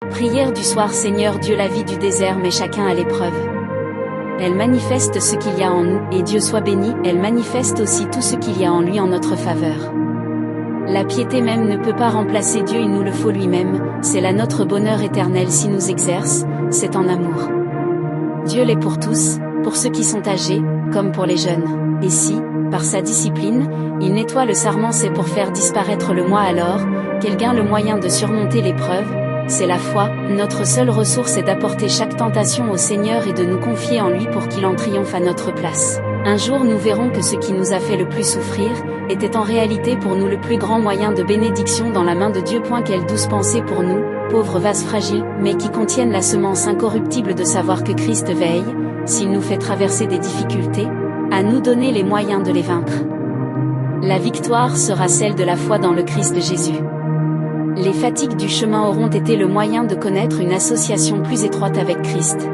Prière du soir. Seigneur Dieu, la vie du désert met chacun à l'épreuve. Elle manifeste ce qu'il y a en nous, et Dieu soit béni, elle manifeste aussi tout ce qu'il y a en lui en notre faveur. La piété même ne peut pas remplacer Dieu, il nous le faut lui-même, c'est là notre bonheur éternel s'il nous exerce, c'est en amour. Dieu l'est pour tous, pour ceux qui sont âgés, comme pour les jeunes. Et si, par sa discipline, il nettoie le sarment, c'est pour faire disparaître le moi. Alors, quel gain le moyen de surmonter l'épreuve? C'est la foi. Notre seule ressource est d'apporter chaque tentation au Seigneur et de nous confier en lui pour qu'il en triomphe à notre place. Un jour nous verrons que ce qui nous a fait le plus souffrir, était en réalité pour nous le plus grand moyen de bénédiction dans la main de Dieu. Quelle douce pensée pour nous, pauvres vases fragiles, mais qui contiennent la semence incorruptible de savoir que Christ veille, s'il nous fait traverser des difficultés, à nous donner les moyens de les vaincre. La victoire sera celle de la foi dans le Christ Jésus. Les fatigues du chemin auront été le moyen de connaître une association plus étroite avec Christ.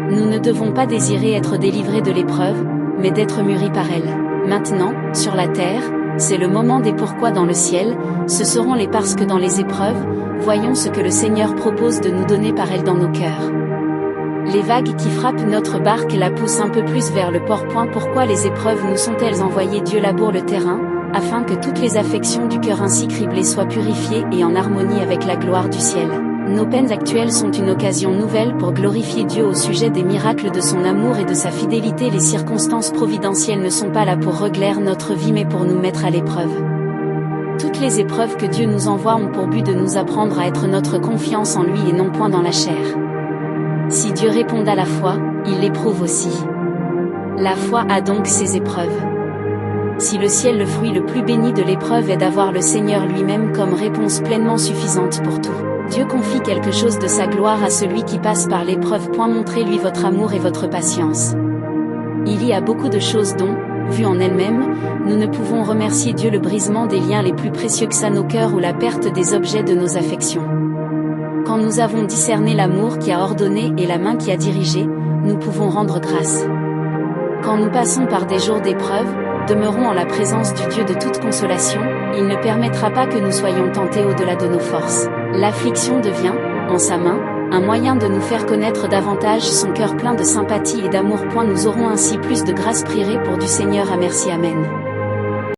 Nous ne devons pas désirer être délivrés de l'épreuve, mais d'être mûris par elle. Maintenant, sur la terre, c'est le moment des pourquoi. Dans le ciel, ce seront les parce que. Dans les épreuves, voyons ce que le Seigneur propose de nous donner par elle dans nos cœurs. Les vagues qui frappent notre barque la poussent un peu plus vers le port. Pourquoi les épreuves nous sont-elles envoyées? Dieu laboure le terrain, afin que toutes les affections du cœur ainsi criblées soient purifiées et en harmonie avec la gloire du ciel. Nos peines actuelles sont une occasion nouvelle pour glorifier Dieu au sujet des miracles de son amour et de sa fidélité. Les circonstances providentielles ne sont pas là pour régler notre vie mais pour nous mettre à l'épreuve. Toutes les épreuves que Dieu nous envoie ont pour but de nous apprendre à être notre confiance en lui et non point dans la chair. Si Dieu répond à la foi, il l'éprouve aussi. La foi a donc ses épreuves. Si le ciel, le fruit le plus béni de l'épreuve est d'avoir le Seigneur lui-même comme réponse pleinement suffisante pour tout. Dieu confie quelque chose de sa gloire à celui qui passe par l'épreuve. Montrez-lui votre amour et votre patience. Il y a beaucoup de choses dont, vues en elles-mêmes, nous ne pouvons remercier Dieu. Le brisement des liens les plus précieux que ça nos cœurs ou la perte des objets de nos affections. Quand nous avons discerné l'amour qui a ordonné et la main qui a dirigé, nous pouvons rendre grâce. Quand nous passons par des jours d'épreuve, demeurons en la présence du Dieu de toute consolation, il ne permettra pas que nous soyons tentés au-delà de nos forces. L'affliction devient, en sa main, un moyen de nous faire connaître davantage son cœur plein de sympathie et d'amour. Nous aurons ainsi plus de grâce. Prierez pour du Seigneur à merci. Amen.